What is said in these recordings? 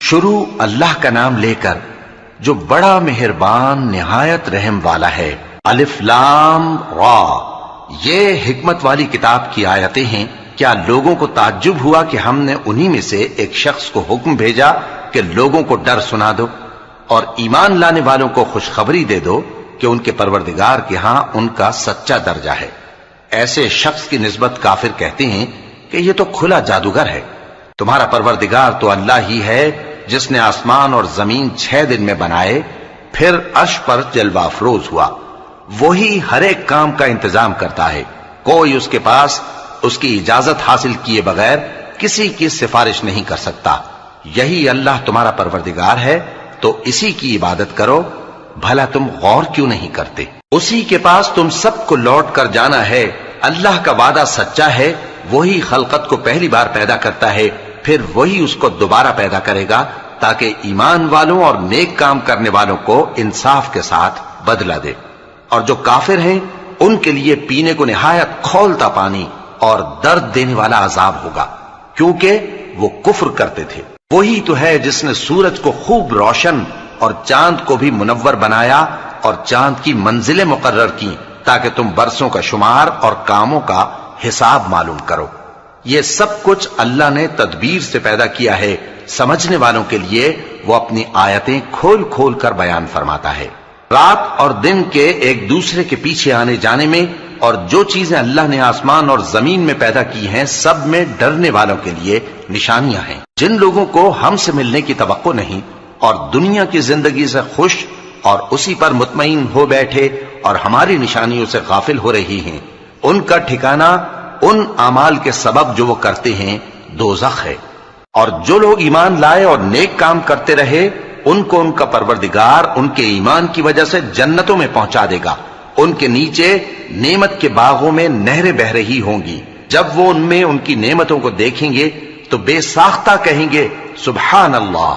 شروع اللہ کا نام لے کر جو بڑا مہربان نہایت رحم والا ہے۔ الف لام را، یہ حکمت والی کتاب کی آیتیں ہیں۔ کیا لوگوں کو تعجب ہوا کہ ہم نے انہی میں سے ایک شخص کو حکم بھیجا کہ لوگوں کو ڈر سنا دو اور ایمان لانے والوں کو خوشخبری دے دو کہ ان کے پروردگار کے ہاں ان کا سچا درجہ ہے۔ ایسے شخص کی نسبت کافر کہتے ہیں کہ یہ تو کھلا جادوگر ہے۔ تمہارا پروردگار تو اللہ ہی ہے جس نے آسمان اور زمین 6 دن میں بنائے، پھر عرش پر جلوہ افروز ہوا۔ وہی ہر ایک کام کا انتظام کرتا ہے، کوئی اس کے پاس اس کی اجازت حاصل کیے بغیر کسی کی سفارش نہیں کر سکتا۔ یہی اللہ تمہارا پروردگار ہے تو اسی کی عبادت کرو، بھلا تم غور کیوں نہیں کرتے؟ اسی کے پاس تم سب کو لوٹ کر جانا ہے۔ اللہ کا وعدہ سچا ہے، وہی خلقت کو پہلی بار پیدا کرتا ہے، پھر وہی اس کو دوبارہ پیدا کرے گا تاکہ ایمان والوں اور نیک کام کرنے والوں کو انصاف کے ساتھ بدلہ دے۔ اور جو کافر ہیں ان کے لیے پینے کو نہایت کھولتا پانی اور درد دینے والا عذاب ہوگا، کیونکہ وہ کفر کرتے تھے۔ وہی تو ہے جس نے سورج کو خوب روشن اور چاند کو بھی منور بنایا اور چاند کی منزلیں مقرر کی تاکہ تم برسوں کا شمار اور کاموں کا حساب معلوم کرو۔ یہ سب کچھ اللہ نے تدبیر سے پیدا کیا ہے، سمجھنے والوں کے لیے وہ اپنی آیتیں کھول کھول کر بیان فرماتا ہے۔ رات اور دن کے ایک دوسرے کے پیچھے آنے جانے میں اور جو چیزیں اللہ نے آسمان اور زمین میں پیدا کی ہیں سب میں ڈرنے والوں کے لیے نشانیاں ہیں۔ جن لوگوں کو ہم سے ملنے کی توقع نہیں اور دنیا کی زندگی سے خوش اور اسی پر مطمئن ہو بیٹھے اور ہماری نشانیوں سے غافل ہو رہی ہیں، ان کا ٹھکانہ ان اعمال کے سبب جو وہ کرتے ہیں دوزخ ہے۔ اور جو لوگ ایمان لائے اور نیک کام کرتے رہے ان کو ان کا پروردگار ان کے ایمان کی وجہ سے جنتوں میں پہنچا دے گا، ان کے نیچے نعمت کے باغوں میں نہریں بہ رہی ہوں گی۔ جب وہ ان میں ان کی نعمتوں کو دیکھیں گے تو بے ساختہ کہیں گے سبحان اللہ،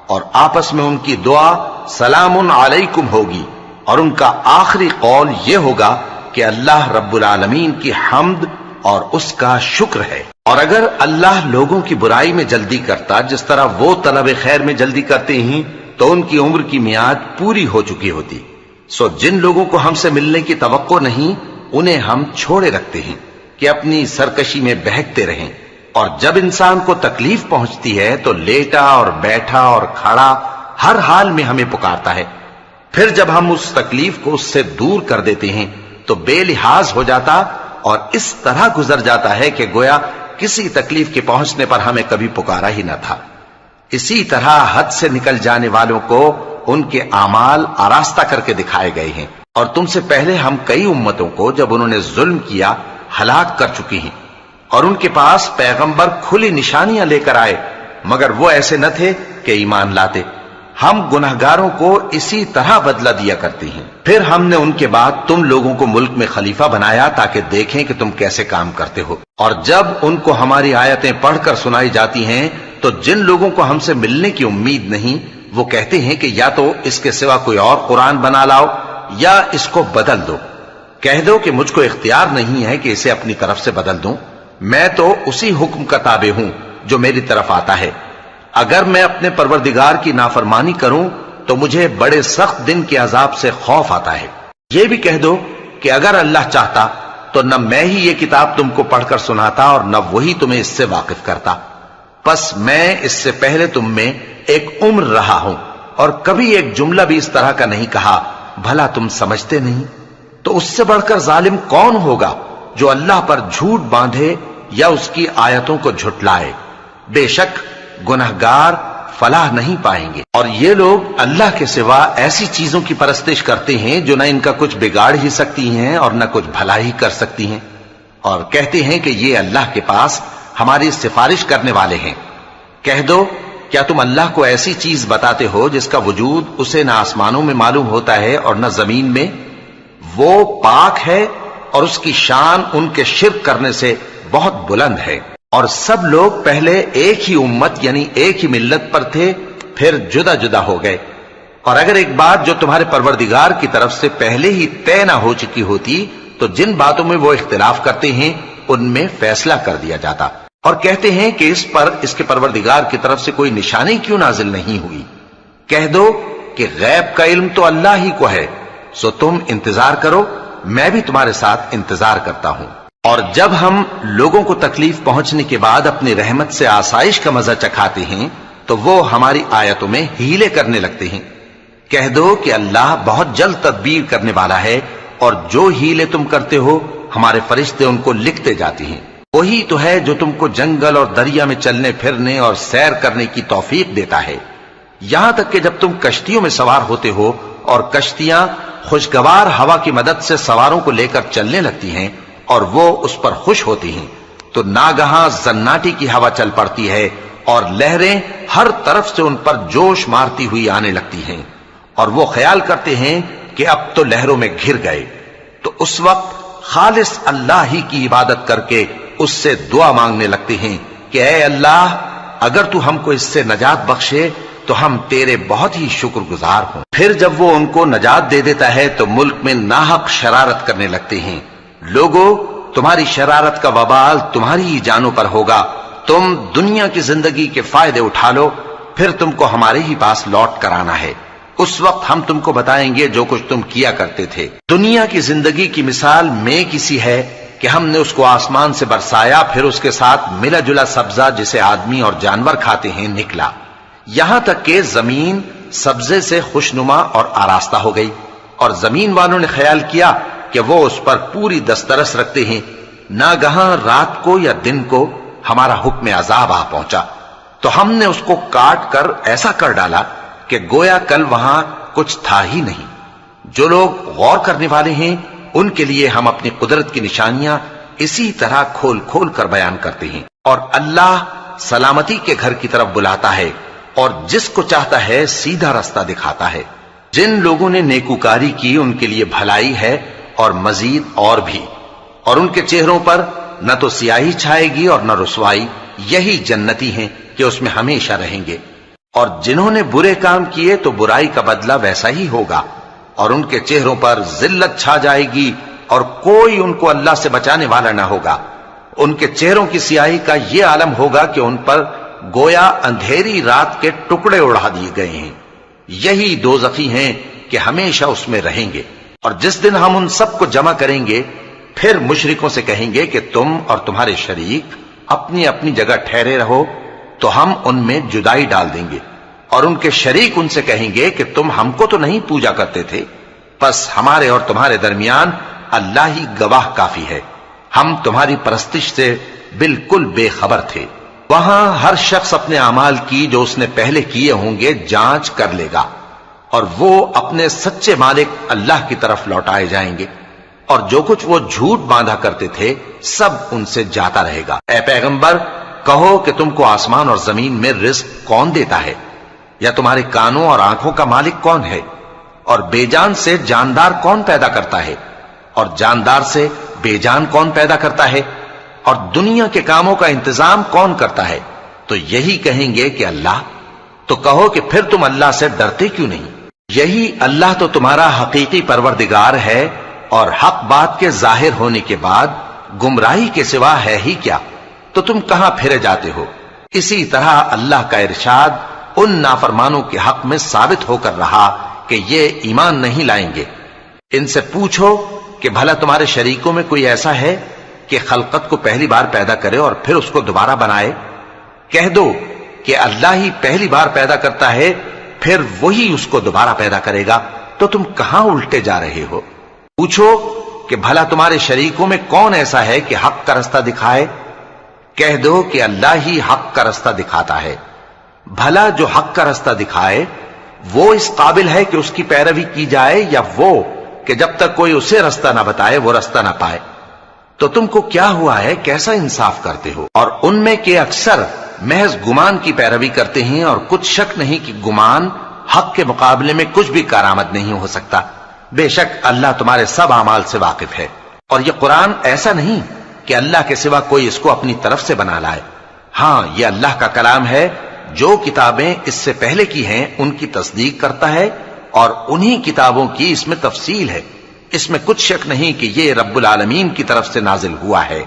اور آپس میں ان کی دعا سلام علیکم ہوگی، اور ان کا آخری قول یہ ہوگا کہ اللہ رب العالمین کی حمد اور اس کا شکر ہے۔ اور اگر اللہ لوگوں کی برائی میں جلدی کرتا جس طرح وہ طلب خیر میں جلدی کرتے ہیں تو ان کی عمر کی میعاد پوری ہو چکی ہوتی۔ سو جن لوگوں کو ہم سے ملنے کی توقع نہیں انہیں ہم چھوڑے رکھتے ہیں کہ اپنی سرکشی میں بہکتے رہیں، اور جب انسان کو تکلیف پہنچتی ہے تو لیٹا اور بیٹھا اور کھڑا ہر حال میں ہمیں پکارتا ہے، پھر جب ہم اس تکلیف کو اس سے دور کر دیتے ہیں تو بے لحاظ ہو جاتا اور اس طرح گزر جاتا ہے کہ گویا کسی تکلیف کے پہنچنے پر ہمیں کبھی پکارا ہی نہ تھا۔ اسی طرح حد سے نکل جانے والوں کو ان کے اعمال آراستہ کر کے دکھائے گئے ہیں، اور تم سے پہلے ہم کئی امتوں کو جب انہوں نے ظلم کیا ہلاک کر چکے ہیں، اور ان کے پاس پیغمبر کھلی نشانیاں لے کر آئے مگر وہ ایسے نہ تھے کہ ایمان لاتے۔ ہم گناہگاروں کو اسی طرح بدلہ دیا کرتے ہیں۔ پھر ہم نے ان کے بعد تم لوگوں کو ملک میں خلیفہ بنایا تاکہ دیکھیں کہ تم کیسے کام کرتے ہو، اور جب ان کو ہماری آیتیں پڑھ کر سنائی جاتی ہیں تو جن لوگوں کو ہم سے ملنے کی امید نہیں وہ کہتے ہیں کہ یا تو اس کے سوا کوئی اور قرآن بنا لاؤ یا اس کو بدل دو۔ کہہ دو کہ مجھ کو اختیار نہیں ہے کہ اسے اپنی طرف سے بدل دوں، میں تو اسی حکم کا تابع ہوں جو میری طرف آتا ہے۔ اگر میں اپنے پروردگار کی نافرمانی کروں تو مجھے بڑے سخت دن کے عذاب سے خوف آتا ہے۔ یہ بھی کہہ دو کہ اگر اللہ چاہتا تو نہ میں ہی یہ کتاب تم کو پڑھ کر سناتا اور نہ وہی تمہیں اس سے واقف کرتا، پس میں اس سے پہلے تم میں ایک عمر رہا ہوں اور کبھی ایک جملہ بھی اس طرح کا نہیں کہا، بھلا تم سمجھتے نہیں؟ تو اس سے بڑھ کر ظالم کون ہوگا جو اللہ پر جھوٹ باندھے یا اس کی آیتوں کو جھٹلائے؟ بے شک گنہگار فلاح نہیں پائیں گے۔ اور یہ لوگ اللہ کے سوا ایسی چیزوں کی پرستش کرتے ہیں جو نہ ان کا کچھ بگاڑ ہی سکتی ہیں اور نہ کچھ بھلا ہی کر سکتی ہیں، اور کہتے ہیں کہ یہ اللہ کے پاس ہماری سفارش کرنے والے ہیں۔ کہہ دو کیا تم اللہ کو ایسی چیز بتاتے ہو جس کا وجود اسے نہ آسمانوں میں معلوم ہوتا ہے اور نہ زمین میں؟ وہ پاک ہے اور اس کی شان ان کے شرک کرنے سے بہت بلند ہے۔ اور سب لوگ پہلے ایک ہی امت یعنی ایک ہی ملت پر تھے، پھر جدا جدا ہو گئے۔ اور اگر ایک بات جو تمہارے پروردگار کی طرف سے پہلے ہی طے نہ ہو چکی ہوتی تو جن باتوں میں وہ اختلاف کرتے ہیں ان میں فیصلہ کر دیا جاتا۔ اور کہتے ہیں کہ اس پر اس کے پروردگار کی طرف سے کوئی نشانی کیوں نازل نہیں ہوئی؟ کہہ دو کہ غیب کا علم تو اللہ ہی کو ہے، سو تم انتظار کرو، میں بھی تمہارے ساتھ انتظار کرتا ہوں۔ اور جب ہم لوگوں کو تکلیف پہنچنے کے بعد اپنی رحمت سے آسائش کا مزہ چکھاتے ہیں تو وہ ہماری آیتوں میں ہیلے کرنے لگتے ہیں۔ کہہ دو کہ اللہ بہت جلد تدبیر کرنے والا ہے، اور جو ہیلے تم کرتے ہو ہمارے فرشتے ان کو لکھتے جاتے ہیں۔ وہی تو ہے جو تم کو جنگل اور دریا میں چلنے پھرنے اور سیر کرنے کی توفیق دیتا ہے، یہاں تک کہ جب تم کشتیوں میں سوار ہوتے ہو اور کشتیاں خوشگوار ہوا کی مدد سے سواروں کو لے کر چلنے لگتی ہیں اور وہ اس پر خوش ہوتی ہیں، تو ناگہاں زناٹی کی ہوا چل پڑتی ہے اور لہریں ہر طرف سے ان پر جوش مارتی ہوئی آنے لگتی ہیں، اور وہ خیال کرتے ہیں کہ اب تو لہروں میں گھر گئے، تو اس وقت خالص اللہ ہی کی عبادت کر کے اس سے دعا مانگنے لگتے ہیں کہ اے اللہ، اگر تو ہم کو اس سے نجات بخشے تو ہم تیرے بہت ہی شکر گزار ہوں۔ پھر جب وہ ان کو نجات دے دیتا ہے تو ملک میں ناحق شرارت کرنے لگتے ہیں۔ لوگو، تمہاری شرارت کا وبال تمہاری ہی جانوں پر ہوگا، تم دنیا کی زندگی کے فائدے اٹھا لو، پھر تم کو ہمارے ہی پاس لوٹ کر آنا ہے، اس وقت ہم تم کو بتائیں گے جو کچھ تم کیا کرتے تھے۔ دنیا کی زندگی کی مثال میں کسی ہے کہ ہم نے اس کو آسمان سے برسایا، پھر اس کے ساتھ ملا جلا سبزہ جسے آدمی اور جانور کھاتے ہیں نکلا، یہاں تک کہ زمین سبزے سے خوشنما اور آراستہ ہو گئی، اور زمین والوں نے خیال کیا کہ وہ اس پر پوری دسترس رکھتے ہیں۔ ناگہاں رات کو یا دن کو ہمارا حکم عذاب آ پہنچا تو ہم نے اس کو کاٹ کر ایسا کر ڈالا کہ گویا کل وہاں کچھ تھا ہی نہیں۔ جو لوگ غور کرنے والے ہیں ان کے لیے ہم اپنی قدرت کی نشانیاں اسی طرح کھول کھول کر بیان کرتے ہیں، اور اللہ سلامتی کے گھر کی طرف بلاتا ہے اور جس کو چاہتا ہے سیدھا رستہ دکھاتا ہے۔ جن لوگوں نے نیکوکاری کی ان کے لیے بھلائی ہے اور مزید اور بھی، اور ان کے چہروں پر نہ تو سیاہی چھائے گی اور نہ رسوائی، یہی جنتی ہیں کہ اس میں ہمیشہ رہیں گے۔ اور جنہوں نے برے کام کیے تو برائی کا بدلہ ویسا ہی ہوگا، اور ان کے چہروں پر ذلت چھا جائے گی اور کوئی ان کو اللہ سے بچانے والا نہ ہوگا۔ ان کے چہروں کی سیاہی کا یہ عالم ہوگا کہ ان پر گویا اندھیری رات کے ٹکڑے اڑا دیے گئے ہیں، یہی دوزخی ہیں کہ ہمیشہ اس میں رہیں گے۔ اور جس دن ہم ان سب کو جمع کریں گے پھر مشرکوں سے کہیں گے کہ تم اور تمہارے شریک اپنی اپنی جگہ ٹھہرے رہو، تو ہم ان میں جدائی ڈال دیں گے، اور ان کے شریک ان سے کہیں گے کہ تم ہم کو تو نہیں پوجا کرتے تھے، پس ہمارے اور تمہارے درمیان اللہ ہی گواہ کافی ہے، ہم تمہاری پرستش سے بالکل بے خبر تھے۔ وہاں ہر شخص اپنے اعمال کی جو اس نے پہلے کیے ہوں گے جانچ کر لے گا، اور وہ اپنے سچے مالک اللہ کی طرف لوٹائے جائیں گے، اور جو کچھ وہ جھوٹ باندھا کرتے تھے سب ان سے جاتا رہے گا۔ اے پیغمبر، کہو کہ تم کو آسمان اور زمین میں رزق کون دیتا ہے، یا تمہارے کانوں اور آنکھوں کا مالک کون ہے، اور بے جان سے جاندار کون پیدا کرتا ہے، اور جاندار سے بے جان کون پیدا کرتا ہے، اور دنیا کے کاموں کا انتظام کون کرتا ہے؟ تو یہی کہیں گے کہ اللہ۔ تو کہو کہ پھر تم اللہ سے ڈرتے کیوں نہیں؟ یہی اللہ تو تمہارا حقیقی پروردگار ہے، اور حق بات کے ظاہر ہونے کے بعد گمراہی کے سوا ہے ہی کیا، تو تم کہاں پھرے جاتے ہو؟ اسی طرح اللہ کا ارشاد ان نافرمانوں کے حق میں ثابت ہو کر رہا کہ یہ ایمان نہیں لائیں گے۔ ان سے پوچھو کہ بھلا تمہارے شریکوں میں کوئی ایسا ہے کہ خلقت کو پہلی بار پیدا کرے اور پھر اس کو دوبارہ بنائے؟ کہہ دو کہ اللہ ہی پہلی بار پیدا کرتا ہے، پھر وہی اس کو دوبارہ پیدا کرے گا، تو تم کہاں الٹے جا رہے ہو؟ پوچھو کہ بھلا تمہارے شریکوں میں کون ایسا ہے کہ حق کا رستہ دکھائے؟ کہہ دو کہ اللہ ہی حق کا رستہ دکھاتا ہے۔ بھلا جو حق کا رستہ دکھائے وہ اس قابل ہے کہ اس کی پیروی کی جائے، یا وہ کہ جب تک کوئی اسے رستہ نہ بتائے وہ رستہ نہ پائے؟ تو تم کو کیا ہوا ہے، کیسا انصاف کرتے ہو؟ اور ان میں کے اکثر محض گمان کی پیروی کرتے ہیں، اور کچھ شک نہیں کہ گمان حق کے مقابلے میں کچھ بھی کارآمد نہیں ہو سکتا۔ بے شک اللہ تمہارے سب اعمال سے واقف ہے، اور یہ قرآن ایسا نہیں کہ اللہ کے سوا کوئی اس کو اپنی طرف سے بنا لائے۔ ہاں، یہ اللہ کا کلام ہے، جو کتابیں اس سے پہلے کی ہیں ان کی تصدیق کرتا ہے، اور انہی کتابوں کی اس میں تفصیل ہے، اس میں کچھ شک نہیں کہ یہ رب العالمین کی طرف سے نازل ہوا ہے۔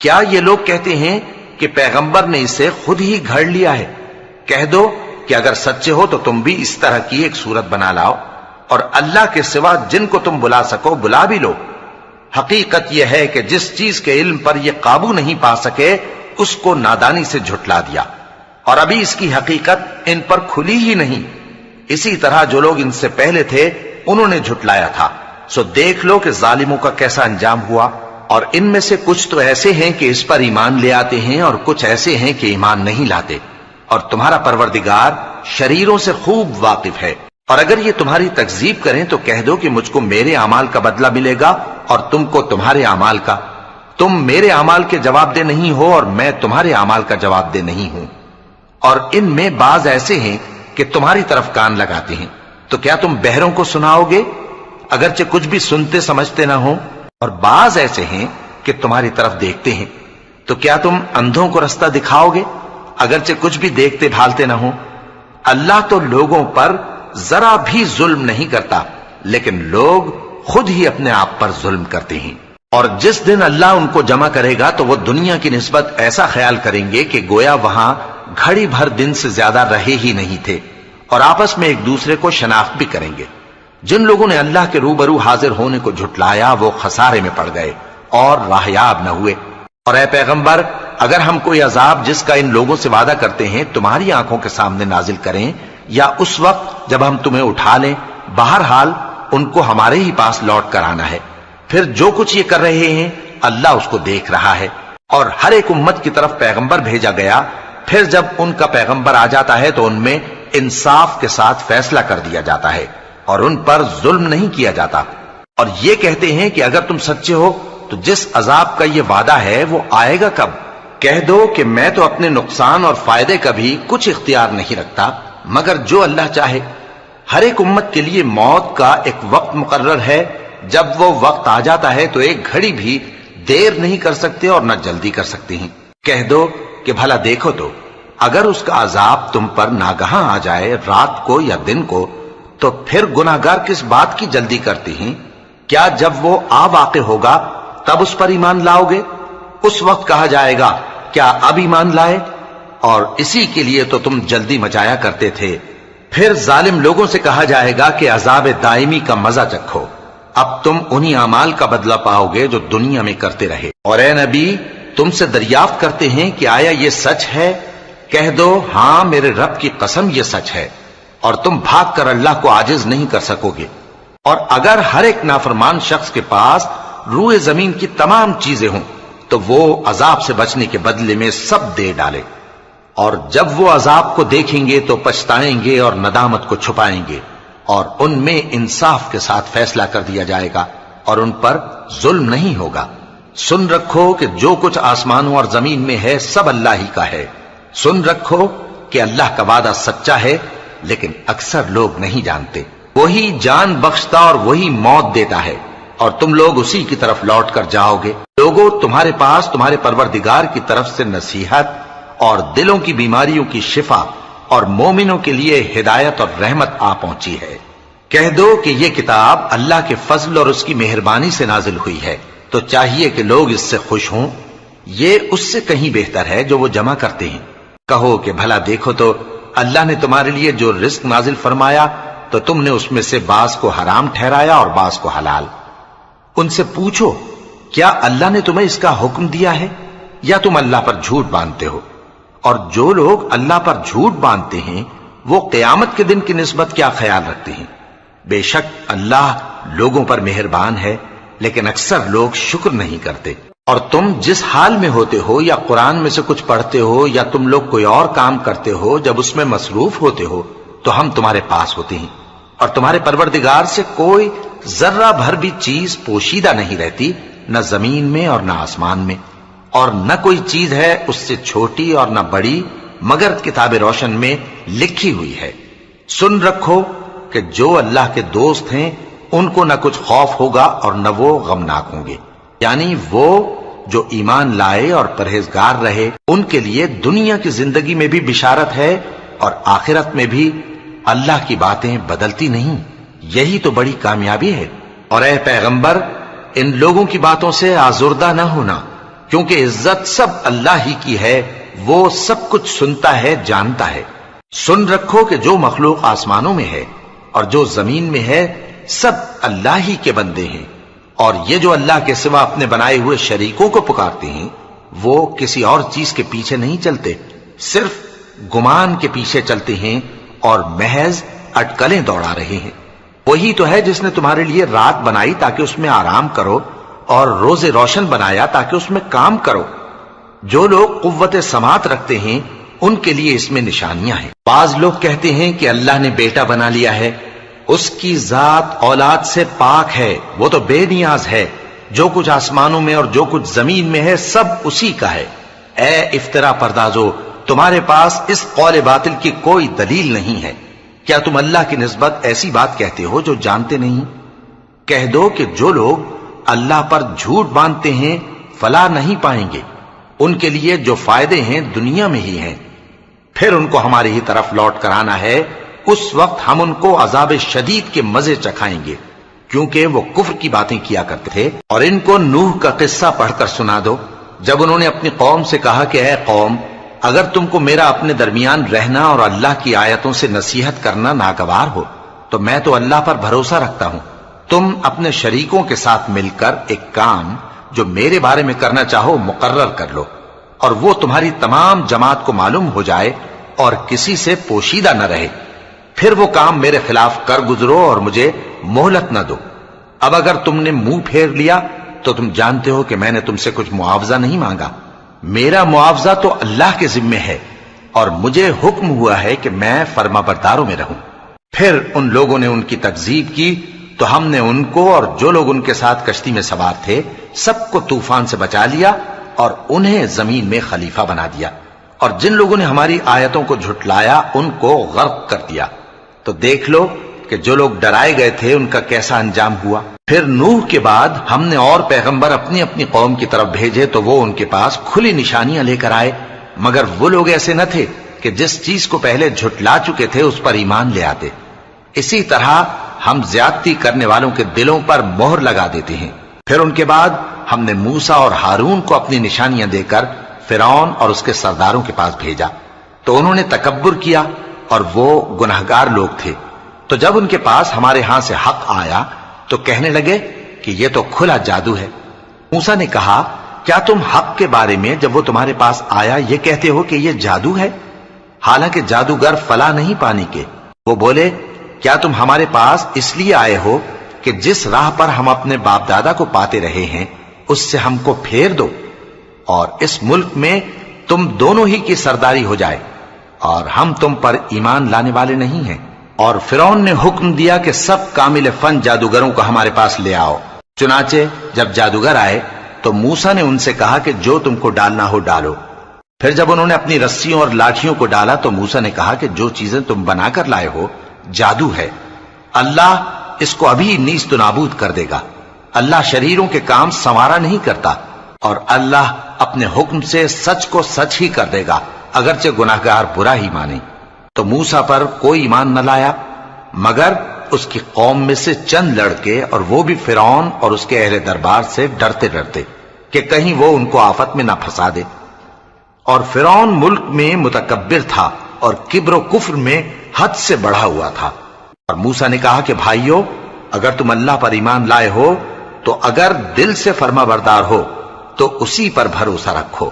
کیا یہ لوگ کہتے ہیں کہ پیغمبر نے اسے خود ہی گھڑ لیا ہے۔ کہہ دو کہ اگر سچے ہو تو تم بھی اس طرح کی ایک صورت بنا لاؤ اور اللہ کے سوا جن کو تم بلا سکو بلا بھی لو۔ حقیقت یہ ہے کہ جس چیز کے علم پر یہ قابو نہیں پا سکے اس کو نادانی سے جھٹلا دیا، اور ابھی اس کی حقیقت ان پر کھلی ہی نہیں۔ اسی طرح جو لوگ ان سے پہلے تھے انہوں نے جھٹلایا تھا، سو دیکھ لو کہ ظالموں کا کیسا انجام ہوا۔ اور ان میں سے کچھ تو ایسے ہیں کہ اس پر ایمان لے آتے ہیں اور کچھ ایسے ہیں کہ ایمان نہیں لاتے، اور تمہارا پروردگار شریروں سے خوب واقف ہے۔ اور اگر یہ تمہاری تکذیب کریں تو کہہ دو کہ مجھ کو میرے اعمال کا بدلہ ملے گا اور تم کو تمہارے اعمال کا۔ تم میرے اعمال کے جواب دہ نہیں ہو اور میں تمہارے اعمال کا جواب دہ نہیں ہوں۔ اور ان میں بعض ایسے ہیں کہ تمہاری طرف کان لگاتے ہیں، تو کیا تم بہروں کو سناؤ گے اگرچہ کچھ بھی سنتے سمجھتے نہ ہو؟ اور بعض ایسے ہیں کہ تمہاری طرف دیکھتے ہیں، تو کیا تم اندھوں کو رستہ دکھاؤ گے اگرچہ کچھ بھی دیکھتے بھالتے نہ ہو؟ اللہ تو لوگوں پر ذرا بھی ظلم نہیں کرتا، لیکن لوگ خود ہی اپنے آپ پر ظلم کرتے ہیں۔ اور جس دن اللہ ان کو جمع کرے گا تو وہ دنیا کی نسبت ایسا خیال کریں گے کہ گویا وہاں گھڑی بھر دن سے زیادہ رہے ہی نہیں تھے، اور آپس میں ایک دوسرے کو شناخت بھی کریں گے۔ جن لوگوں نے اللہ کے روبرو حاضر ہونے کو جھٹلایا وہ خسارے میں پڑ گئے اور راہیاب نہ ہوئے۔ اور اے پیغمبر، اگر ہم کوئی عذاب جس کا ان لوگوں سے وعدہ کرتے ہیں تمہاری آنکھوں کے سامنے نازل کریں یا اس وقت جب ہم تمہیں اٹھا لیں، بہرحال ان کو ہمارے ہی پاس لوٹ کر آنا ہے۔ پھر جو کچھ یہ کر رہے ہیں اللہ اس کو دیکھ رہا ہے۔ اور ہر ایک امت کی طرف پیغمبر بھیجا گیا، پھر جب ان کا پیغمبر آ جاتا ہے تو ان میں انصاف کے ساتھ فیصلہ کر دیا جاتا ہے اور ان پر ظلم نہیں کیا جاتا۔ اور یہ کہتے ہیں کہ اگر تم سچے ہو تو جس عذاب کا یہ وعدہ ہے وہ آئے گا کب؟ کہہ دو کہ میں تو اپنے نقصان اور فائدے کا بھی کچھ اختیار نہیں رکھتا مگر جو اللہ چاہے۔ ہر ایک امت کے لیے موت کا ایک وقت مقرر ہے، جب وہ وقت آ جاتا ہے تو ایک گھڑی بھی دیر نہیں کر سکتے اور نہ جلدی کر سکتے ہیں۔ کہہ دو کہ بھلا دیکھو تو اگر اس کا عذاب تم پر ناگہاں آ جائے رات کو یا دن کو تو پھر گناہگار کس بات کی جلدی کرتے ہیں؟ کیا جب وہ آ واقع ہوگا تب اس پر ایمان لاؤ گے؟ اس وقت کہا جائے گا کیا اب ایمان لائے؟ اور اسی کے لیے تو تم جلدی مچایا کرتے تھے۔ پھر ظالم لوگوں سے کہا جائے گا کہ عذاب دائمی کا مزہ چکھو، اب تم انہی اعمال کا بدلہ پاؤ گے جو دنیا میں کرتے رہے۔ اور اے نبی، تم سے دریافت کرتے ہیں کہ آیا یہ سچ ہے؟ کہہ دو ہاں میرے رب کی قسم یہ سچ ہے، اور تم بھاگ کر اللہ کو عاجز نہیں کر سکو گے۔ اور اگر ہر ایک نافرمان شخص کے پاس روئے زمین کی تمام چیزیں ہوں تو وہ عذاب سے بچنے کے بدلے میں سب دے ڈالے، اور جب وہ عذاب کو دیکھیں گے تو پچھتائیں گے اور ندامت کو چھپائیں گے، اور ان میں انصاف کے ساتھ فیصلہ کر دیا جائے گا اور ان پر ظلم نہیں ہوگا۔ سن رکھو کہ جو کچھ آسمانوں اور زمین میں ہے سب اللہ ہی کا ہے۔ سن رکھو کہ اللہ کا وعدہ سچا ہے، لیکن اکثر لوگ نہیں جانتے۔ وہی جان بخشتا اور وہی موت دیتا ہے، اور تم لوگ اسی کی طرف لوٹ کر جاؤ گے۔ لوگوں، تمہارے پاس تمہارے پروردگار کی طرف سے نصیحت اور دلوں کی بیماریوں کی شفا اور مومنوں کے لیے ہدایت اور رحمت آ پہنچی ہے۔ کہہ دو کہ یہ کتاب اللہ کے فضل اور اس کی مہربانی سے نازل ہوئی ہے، تو چاہیے کہ لوگ اس سے خوش ہوں۔ یہ اس سے کہیں بہتر ہے جو وہ جمع کرتے ہیں۔ کہو کہ بھلا دیکھو تو اللہ نے تمہارے لیے جو رزق نازل فرمایا تو تم نے اس میں سے بعض کو حرام ٹھہرایا اور بعض کو حلال۔ ان سے پوچھو کیا اللہ نے تمہیں اس کا حکم دیا ہے یا تم اللہ پر جھوٹ باندھتے ہو؟ اور جو لوگ اللہ پر جھوٹ باندھتے ہیں وہ قیامت کے دن کی نسبت کیا خیال رکھتے ہیں؟ بے شک اللہ لوگوں پر مہربان ہے، لیکن اکثر لوگ شکر نہیں کرتے۔ اور تم جس حال میں ہوتے ہو یا قرآن میں سے کچھ پڑھتے ہو یا تم لوگ کوئی اور کام کرتے ہو، جب اس میں مصروف ہوتے ہو تو ہم تمہارے پاس ہوتے ہیں، اور تمہارے پروردگار سے کوئی ذرہ بھر بھی چیز پوشیدہ نہیں رہتی، نہ زمین میں اور نہ آسمان میں، اور نہ کوئی چیز ہے اس سے چھوٹی اور نہ بڑی مگر کتاب روشن میں لکھی ہوئی ہے۔ سن رکھو کہ جو اللہ کے دوست ہیں ان کو نہ کچھ خوف ہوگا اور نہ وہ غمناک ہوں گے، یعنی وہ جو ایمان لائے اور پرہیزگار رہے ان کے لیے دنیا کی زندگی میں بھی بشارت ہے اور آخرت میں بھی۔ اللہ کی باتیں بدلتی نہیں، یہی تو بڑی کامیابی ہے۔ اور اے پیغمبر، ان لوگوں کی باتوں سے آزردہ نہ ہونا، کیونکہ عزت سب اللہ ہی کی ہے، وہ سب کچھ سنتا ہے، جانتا ہے۔ سن رکھو کہ جو مخلوق آسمانوں میں ہے اور جو زمین میں ہے سب اللہ ہی کے بندے ہیں، اور یہ جو اللہ کے سوا اپنے بنائے ہوئے شریکوں کو پکارتے ہیں وہ کسی اور چیز کے پیچھے نہیں چلتے، صرف گمان کے پیچھے چلتے ہیں اور محض اٹکلیں دوڑا رہے ہیں۔ وہی تو ہے جس نے تمہارے لیے رات بنائی تاکہ اس میں آرام کرو، اور روز روشن بنایا تاکہ اس میں کام کرو۔ جو لوگ قوت سماعت رکھتے ہیں ان کے لیے اس میں نشانیاں ہیں۔ بعض لوگ کہتے ہیں کہ اللہ نے بیٹا بنا لیا ہے، اس کی ذات اولاد سے پاک ہے، وہ تو بے نیاز ہے، جو کچھ آسمانوں میں اور جو کچھ زمین میں ہے سب اسی کا ہے۔ اے افترا پردازو، تمہارے پاس اس قول باطل کی کوئی دلیل نہیں ہے۔ کیا تم اللہ کی نسبت ایسی بات کہتے ہو جو جانتے نہیں؟ کہہ دو کہ جو لوگ اللہ پر جھوٹ باندھتے ہیں فلاح نہیں پائیں گے، ان کے لیے جو فائدے ہیں دنیا میں ہی ہیں، پھر ان کو ہماری ہی طرف لوٹ کر آنا ہے، اس وقت ہم ان کو عذاب شدید کے مزے چکھائیں گے، کیونکہ وہ کفر کی باتیں کیا کرتے تھے۔ اور ان کو نوح کا قصہ پڑھ کر سنا دو، جب انہوں نے اپنی قوم سے کہا کہ اے قوم، اگر تم کو میرا اپنے درمیان رہنا اور اللہ کی آیتوں سے نصیحت کرنا ناگوار ہو تو میں تو اللہ پر بھروسہ رکھتا ہوں، تم اپنے شریکوں کے ساتھ مل کر ایک کام جو میرے بارے میں کرنا چاہو مقرر کر لو، اور وہ تمہاری تمام جماعت کو معلوم ہو جائے اور کسی سے پوشیدہ نہ رہے، پھر وہ کام میرے خلاف کر گزرو اور مجھے مہلت نہ دو۔ اب اگر تم نے منہ پھیر لیا تو تم جانتے ہو کہ میں نے تم سے کچھ معاوضہ نہیں مانگا، میرا معاوضہ تو اللہ کے ذمے ہے، اور مجھے حکم ہوا ہے کہ میں فرما برداروں میں رہوں۔ پھر ان لوگوں نے ان کی تکذیب کی تو ہم نے ان کو اور جو لوگ ان کے ساتھ کشتی میں سوار تھے سب کو طوفان سے بچا لیا اور انہیں زمین میں خلیفہ بنا دیا، اور جن لوگوں نے ہماری آیتوں کو جھٹلایا ان کو غرق کر دیا۔ تو دیکھ لو کہ جو لوگ ڈرائے گئے تھے ان کا کیسا انجام ہوا۔ پھر نوح کے بعد ہم نے اور پیغمبر اپنی اپنی قوم کی طرف بھیجے تو وہ ان کے پاس کھلی نشانیاں لے کر آئے، مگر وہ لوگ ایسے نہ تھے کہ جس چیز کو پہلے جھٹلا چکے تھے اس پر ایمان لے آتے۔ اسی طرح ہم زیادتی کرنے والوں کے دلوں پر مہر لگا دیتے ہیں۔ پھر ان کے بعد ہم نے موسیٰ اور ہارون کو اپنی نشانیاں دے کر فرعون اور اس کے سرداروں کے پاس بھیجا، تو انہوں نے تکبر کیا اور وہ گناہگار لوگ تھے۔ تو جب ان کے پاس ہمارے ہاں سے حق آیا تو کہنے لگے کہ یہ تو کھلا جادو ہے۔ موسیٰ نے کہا، کیا تم حق کے بارے میں جب وہ تمہارے پاس آیا یہ کہتے ہو کہ یہ جادو ہے؟ حالانکہ جادوگر فلاح نہیں پانے کے۔ وہ بولے، کیا تم ہمارے پاس اس لیے آئے ہو کہ جس راہ پر ہم اپنے باپ دادا کو پاتے رہے ہیں اس سے ہم کو پھیر دو، اور اس ملک میں تم دونوں ہی کی سرداری ہو جائے، اور ہم تم پر ایمان لانے والے نہیں ہیں۔ اور فرعون نے حکم دیا کہ سب کامل فن جادوگروں کو ہمارے پاس لے آؤ۔ چنانچہ جب جادوگر آئے تو موسیٰ نے ان سے کہا کہ جو تم کو ڈالنا ہو ڈالو۔ پھر جب انہوں نے اپنی رسیوں اور لاٹھیوں کو ڈالا تو موسیٰ نے کہا کہ جو چیزیں تم بنا کر لائے ہو جادو ہے، اللہ اس کو ابھی نیست و نابود کر دے گا۔ اللہ شریروں کے کام سنوارا نہیں کرتا، اور اللہ اپنے حکم سے سچ کو سچ ہی کر دے گا، اگرچہ گناہگار برا ہی مانے۔ تو موسیٰ پر کوئی ایمان نہ لایا مگر اس کی قوم میں سے چند لڑکے، اور وہ بھی فرعون اور اس کے اہل دربار سے ڈرتے ڈرتے کہ کہیں وہ ان کو آفت میں نہ پھنسا دے۔ اور فرعون ملک میں متکبر تھا اور کبر و کفر میں حد سے بڑھا ہوا تھا۔ اور موسیٰ نے کہا کہ بھائیو، اگر تم اللہ پر ایمان لائے ہو تو اگر دل سے فرما بردار ہو تو اسی پر بھروسہ رکھو۔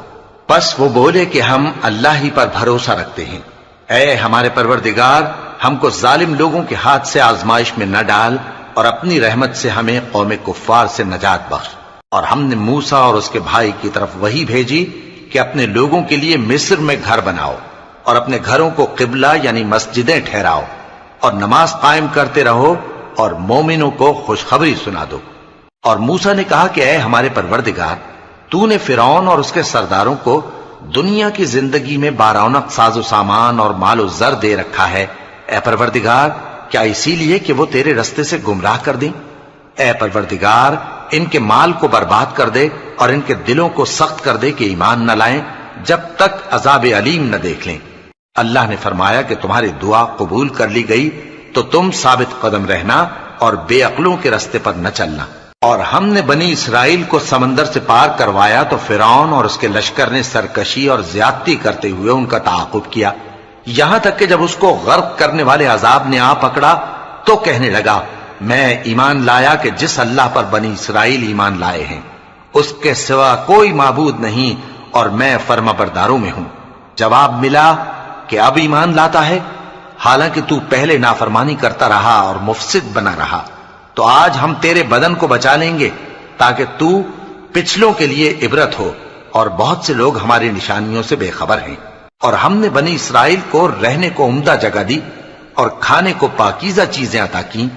پس وہ بولے کہ ہم اللہ ہی پر بھروسہ رکھتے ہیں۔ اے ہمارے پروردگار، ہم کو ظالم لوگوں کے ہاتھ سے آزمائش میں نہ ڈال، اور اپنی رحمت سے ہمیں قوم کفار سے نجات بخش۔ اور ہم نے موسیٰ اور اس کے بھائی کی طرف وحی بھیجی کہ اپنے لوگوں کے لیے مصر میں گھر بناؤ، اور اپنے گھروں کو قبلہ یعنی مسجدیں ٹھہراؤ، اور نماز قائم کرتے رہو، اور مومنوں کو خوشخبری سنا دو۔ اور موسیٰ نے کہا کہ اے ہمارے پروردگار، تو نے فرعون اور اس کے سرداروں کو دنیا کی زندگی میں بارونق ساز و سامان اور مال و زر دے رکھا ہے، اے پروردگار کیا اسی لیے کہ وہ تیرے رستے سے گمراہ کر دیں؟ اے پروردگار ان کے مال کو برباد کر دے اور ان کے دلوں کو سخت کر دے کہ ایمان نہ لائیں جب تک عذاب علیم نہ دیکھ لیں۔ اللہ نے فرمایا کہ تمہاری دعا قبول کر لی گئی، تو تم ثابت قدم رہنا اور بے عقلوں کے رستے پر نہ چلنا۔ اور ہم نے بنی اسرائیل کو سمندر سے پار کروایا تو فرعون اور اس کے لشکر نے سرکشی اور زیادتی کرتے ہوئے ان کا تعاقب کیا، یہاں تک کہ جب اس کو غرق کرنے والے عذاب نے آ پکڑا تو کہنے لگا میں ایمان لایا کہ جس اللہ پر بنی اسرائیل ایمان لائے ہیں اس کے سوا کوئی معبود نہیں اور میں فرما برداروں میں ہوں۔ جواب ملا کہ اب ایمان لاتا ہے، حالانکہ تو پہلے نافرمانی کرتا رہا اور مفسد بنا رہا، تو آج ہم تیرے بدن کو بچا لیں گے تاکہ تو پچھلوں کے لیے عبرت ہو، اور بہت سے لوگ ہماری نشانیوں سے بے خبر ہیں۔ اور ہم نے بنی اسرائیل کو رہنے کو عمدہ جگہ دی اور کھانے کو پاکیزہ چیزیں عطا کیں،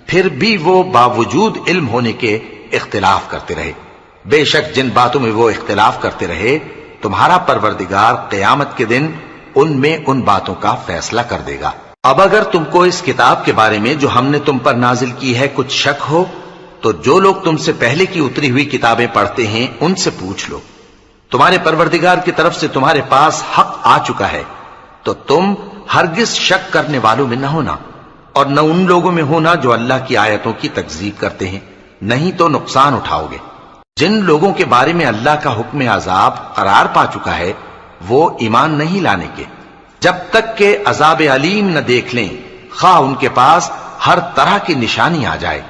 پھر بھی وہ باوجود علم ہونے کے اختلاف کرتے رہے۔ بے شک جن باتوں میں وہ اختلاف کرتے رہے تمہارا پروردگار قیامت کے دن ان میں ان باتوں کا فیصلہ کر دے گا۔ اب اگر تم کو اس کتاب کے بارے میں جو ہم نے تم پر نازل کی ہے کچھ شک ہو تو جو لوگ تم سے پہلے کی اتری ہوئی کتابیں پڑھتے ہیں ان سے پوچھ لو، تمہارے پروردگار کی طرف سے تمہارے پاس حق آ چکا ہے تو تم ہرگز شک کرنے والوں میں نہ ہونا، اور نہ ان لوگوں میں ہونا جو اللہ کی آیتوں کی تکذیب کرتے ہیں، نہیں تو نقصان اٹھاؤ گے۔ جن لوگوں کے بارے میں اللہ کا حکم عذاب قرار پا چکا ہے وہ ایمان نہیں لانے کے جب تک کہ عذاب علیم نہ دیکھ لیں، خواہ ان کے پاس ہر طرح کی نشانی آ جائے۔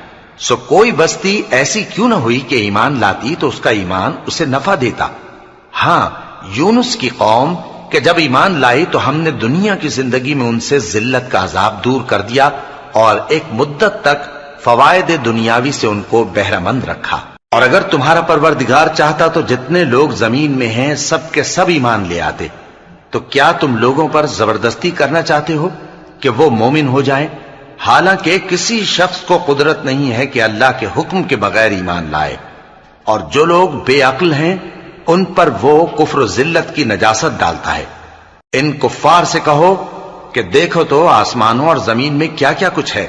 سو کوئی بستی ایسی کیوں نہ ہوئی کہ ایمان لاتی تو اس کا ایمان اسے نفع دیتا۔ ہاں، یونس کی قوم کہ جب ایمان لائی تو ہم نے دنیا کی زندگی میں ان سے ذلت کا عذاب دور کر دیا اور ایک مدت تک فوائد دنیاوی سے ان کو بہرہ مند رکھا۔ اور اگر تمہارا پروردگار چاہتا تو جتنے لوگ زمین میں ہیں سب کے سب ایمان لے آتے، تو کیا تم لوگوں پر زبردستی کرنا چاہتے ہو کہ وہ مومن ہو جائیں؟ حالانکہ کسی شخص کو قدرت نہیں ہے کہ اللہ کے حکم کے بغیر ایمان لائے، اور جو لوگ بے عقل ہیں ان پر وہ کفر و ذلت کی نجاست ڈالتا ہے۔ ان کفار سے کہو کہ دیکھو تو آسمانوں اور زمین میں کیا کیا کچھ ہے،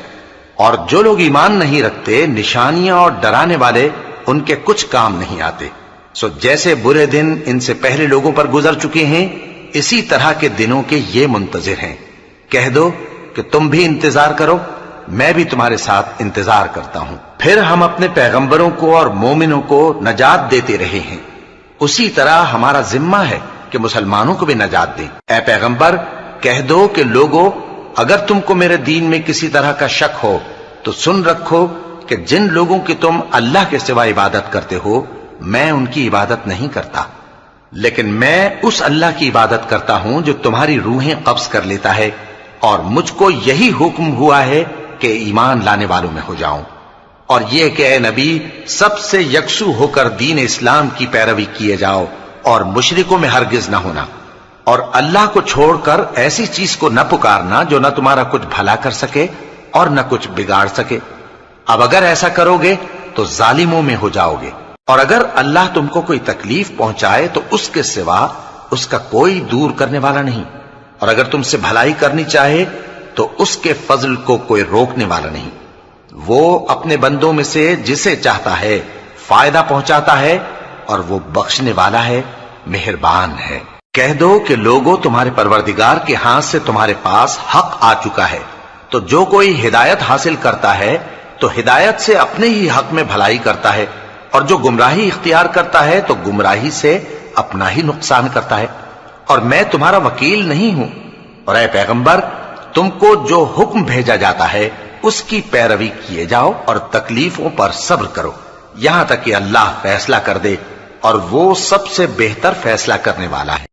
اور جو لوگ ایمان نہیں رکھتے نشانیاں اور ڈرانے والے ان کے کچھ کام نہیں آتے۔ سو جیسے برے دن ان سے پہلے لوگوں پر گزر چکے ہیں اسی طرح کے دنوں کے یہ منتظر ہیں۔ کہہ دو کہ تم بھی انتظار کرو، میں بھی تمہارے ساتھ انتظار کرتا ہوں۔ پھر ہم اپنے پیغمبروں کو اور مومنوں کو نجات دیتے رہے ہیں، اسی طرح ہمارا ذمہ ہے کہ مسلمانوں کو بھی نجات دیں۔ اے پیغمبر کہہ دو کہ لوگو اگر تم کو میرے دین میں کسی طرح کا شک ہو تو سن رکھو کہ جن لوگوں کی تم اللہ کے سوا عبادت کرتے ہو میں ان کی عبادت نہیں کرتا، لیکن میں اس اللہ کی عبادت کرتا ہوں جو تمہاری روحیں قبض کر لیتا ہے، اور مجھ کو یہی حکم ہوا ہے کہ ایمان لانے والوں میں ہو جاؤں، اور یہ کہ اے نبی سب سے یکسو ہو کر دین اسلام کی پیروی کیے جاؤ اور مشرکوں میں ہرگز نہ ہونا، اور اللہ کو چھوڑ کر ایسی چیز کو نہ پکارنا جو نہ تمہارا کچھ بھلا کر سکے اور نہ کچھ بگاڑ سکے۔ اب اگر ایسا کرو گے تو ظالموں میں ہو جاؤ گے، اور اگر اللہ تم کو کوئی تکلیف پہنچائے تو اس کے سوا اس کا کوئی دور کرنے والا نہیں، اور اگر تم سے بھلائی کرنی چاہے تو اس کے فضل کو کوئی روکنے والا نہیں۔ وہ اپنے بندوں میں سے جسے چاہتا ہے فائدہ پہنچاتا ہے، اور وہ بخشنے والا ہے، مہربان ہے۔ کہہ دو کہ لوگوں تمہارے پروردگار کے ہاتھ سے تمہارے پاس حق آ چکا ہے، تو جو کوئی ہدایت حاصل کرتا ہے تو ہدایت سے اپنے ہی حق میں بھلائی کرتا ہے، اور جو گمراہی اختیار کرتا ہے تو گمراہی سے اپنا ہی نقصان کرتا ہے، اور میں تمہارا وکیل نہیں ہوں۔ اور اے پیغمبر تم کو جو حکم بھیجا جاتا ہے اس کی پیروی کیے جاؤ اور تکلیفوں پر صبر کرو یہاں تک کہ اللہ فیصلہ کر دے، اور وہ سب سے بہتر فیصلہ کرنے والا ہے۔